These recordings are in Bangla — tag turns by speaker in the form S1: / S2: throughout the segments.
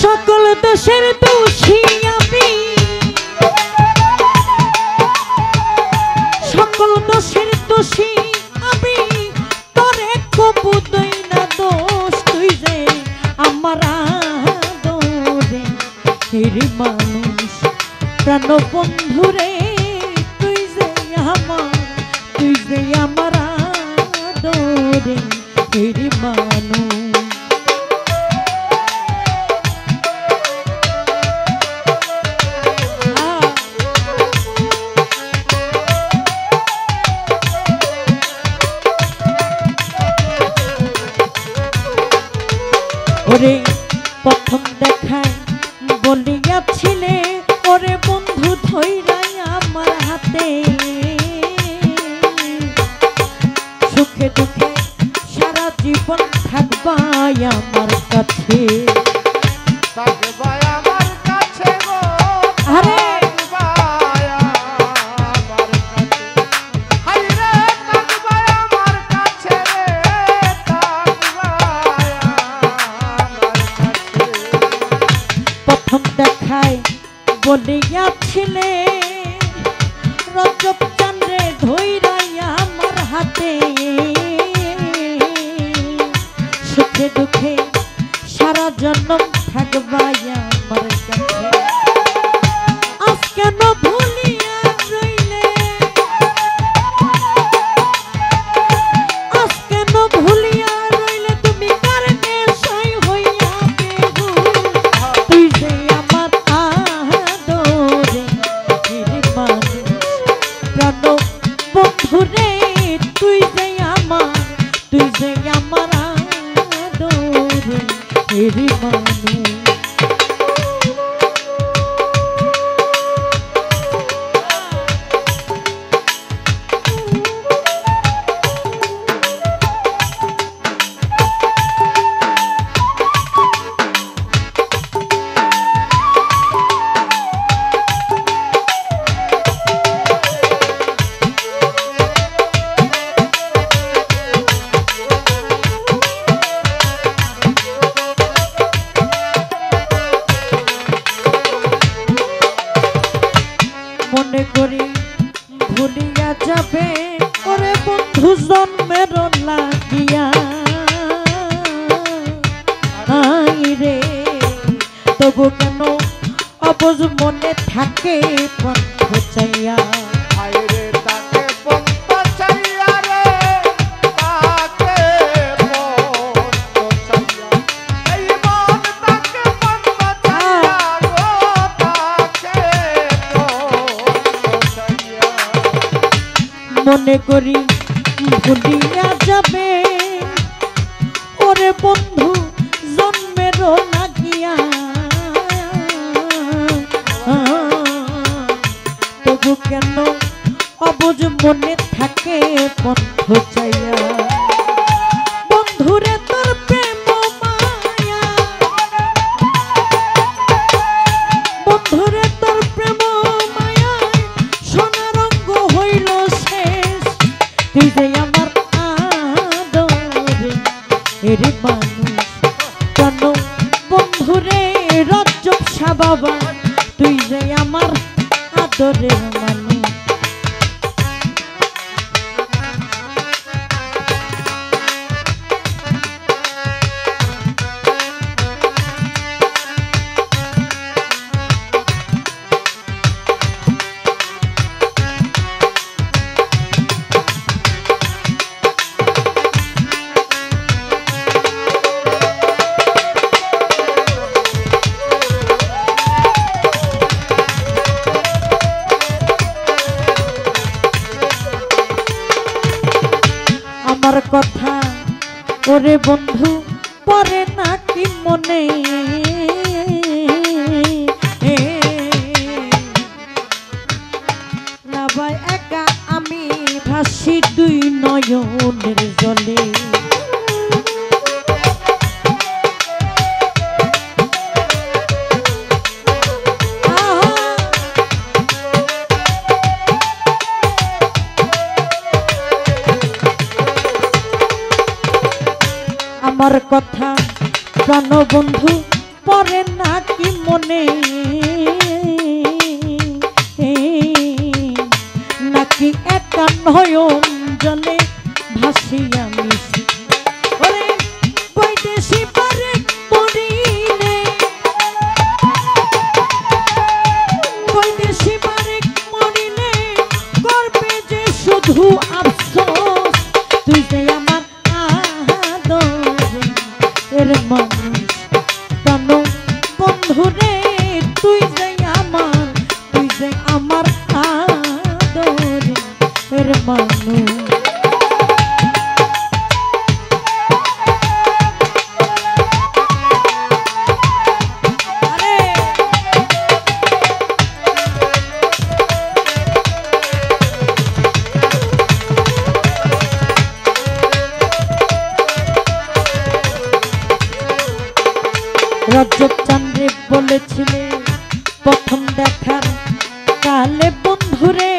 S1: সকল দোষের দোষী আমি, সকল দোষের দোষী আমি, তোরে কবু দই না দোষ, তুই যে আমার আদরে হেরি মানুষ প্রাণ বন্ধুরে, তুই যে আমার আদরে হেরি মানুষ। ওরে প্রথম দেখায় বলিয়াছিলে, ওরে বন্ধু ধইরাই আমার হাতে, সুখে দুঃখে সারা জীবন থাকবাই আমার কাছে। আরে দেখায় বলিয়াছিলে, রজব চাঁদরে ধইরাই আমার হাতে, সুখে দুঃখে সারা জন্ম থাকবাই আমার কাছে। আজ কেন ভুলিয়া রইলে, আজ কেন ভুলিয়া রইলে, তুমি কার নেশায় হইয়া বেহুশ, তুই যে আমার আদরে হেরি মানুষ প্রাণ বন্ধুরে, তুই যে আমার আদরে হেরি মানুষ। মনে করি ভুলিয়া যাবে, ওরে বন্ধু জন্মের লাগিয়া, রে তবু কেন অবুঝ মনে থাকে পন্থ চাইয়া, মনে করি ভুলিয়া যাবে, ওরে বন্ধু জন্মের লাগিয়া, তবু কেন অবুঝ মনে থাকে পন্থ চাইয়া। বন্ধুরে তোর প্রেম মায়া, বন্ধুরে তোর প্রেম মায়া, সোনার রঙ্গ হইল শেষ, তুই যে আমার আদরে হেরি মানুষ প্রাণ বন্ধুরে, রজব শাহ বাবা, তুই যে আমার আদরের মানুষ। আমার কথা ওরে বন্ধু পরে নাকি মনে, নাবাই একা আমি ভাসি দুই নয়নের জলে, আমার কথা প্রাণ বন্ধু পরে নাকি মনে নাকি একা নয়ন জলে ভাসি আমি ওরে বৈদেশি পারে মরিলে বৈদেশি পারে মরিলে করবে যে শুধু আফসোস তুই যে আমার আদরের মানুষ কেন বন্ধুরে তুই যে আমার আদরের মানুষ রজব চান্দ্রে বলেছিলে প্রথম দেখার কালে বন্ধুরে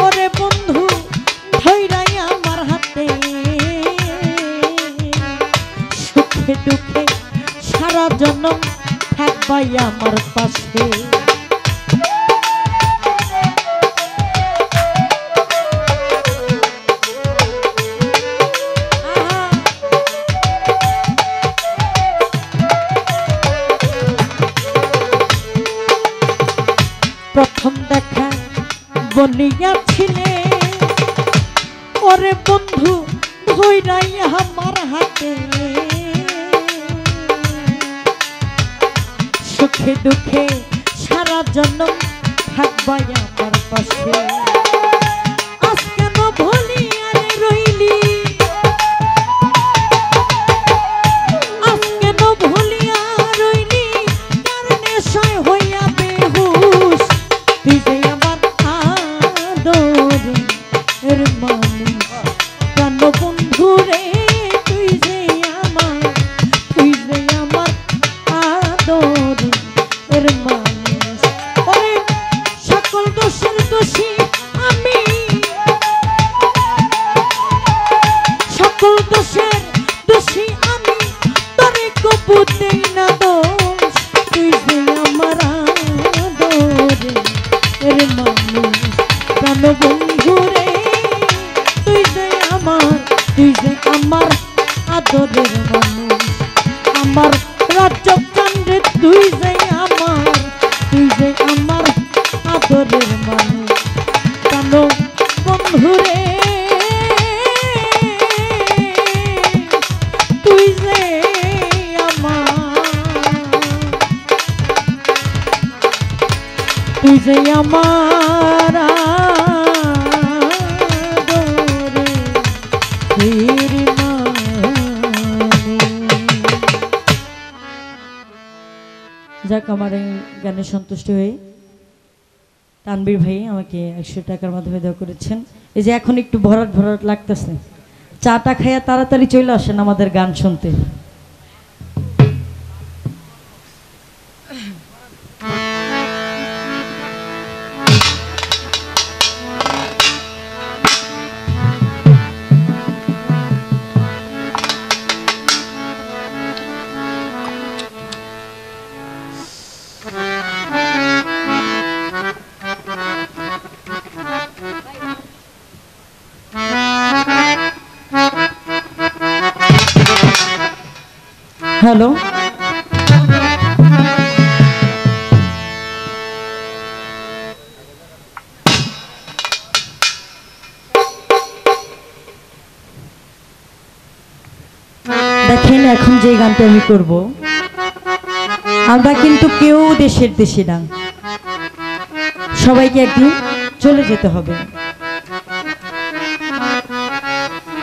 S1: ওরে বন্ধু ধৈরাই আমার হাতে সুখে দুঃখে সারা জনম থাকবাই আমার পাশে প্রথম দেখা বলিয়াছিলে ওরে বন্ধু ধৈরাই আমার হাতে সুখে দুঃখে সারা জনম থাকবাই আমার পাশে আজ কেন ভুলিয়া রইলি আজ কেন ভুলিয়া রইলি কার নেশায় হইয়া বেহুশ তুই যে আমার আদরের মানুষ কেন বন্ধুরে তুই যে আমার আদরের মানুষ ওরে সকল দোষের দোষী আমি সকল দোষের দোষী আমি তোরে কবু দেই না দোষ তুই যে আমার আদরের মানুষ কেন বন্ধুরে তুই যে আমার আদরের মানুষ আমার রজব চান্দ্রে তুই যে আমার আদরের মানুষ কেন বন্ধুরে তুই যে আমার আদরের যাক আমার এই গানে সন্তুষ্ট হয়ে তানবীর ভাই আমাকে 100 টাকার মাধ্যমে দেওয়া করেছেন। এই যে এখন একটু ভরাট ভরাট লাগতেছে, চাটা খাইয়া তাড়াতাড়ি চলে আসেন আমাদের গান শুনতে। হ্যালো, দেখেন এখন যে গানটা আমি করব, আমরা কিন্তু কেউ দেশের দেশে না, সবাইকে একদিন চলে যেতে হবে।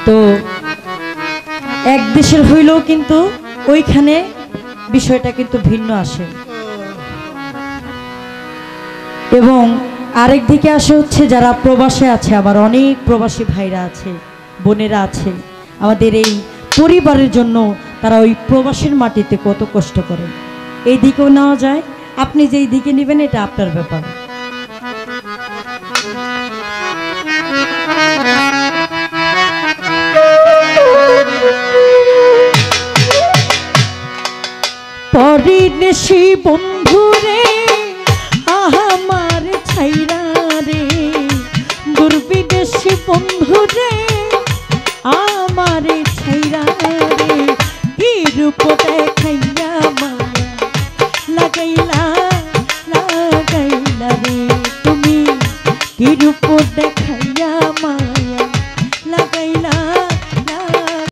S1: তো এক দেশের হইলেও কিন্তু ওইখানে বিষয়টা কিন্তু ভিন্ন আসে, এবং আরেক দিকে আসে হচ্ছে যারা প্রবাসে আছে, আবার অনেক প্রবাসী ভাইরা আছে, বোনেরা আছে, আমাদের এই পরিবারের জন্য তারা ওই প্রবাসের মাটিতে কত কষ্ট করে। এই দিকেও নেওয়া যায়, আপনি যেই দিকে নেবেন এটা আপনার ব্যাপার। পরদেশি বন্ধু রে আমার ছাইরা রে, দুর্বিদেশি বন্ধু রে আমার ছাইরা রে, কি রূপ দেখাইয়া মায়া লাগাইলা লাগাইলা রে, তুমি কি রূপ দেখ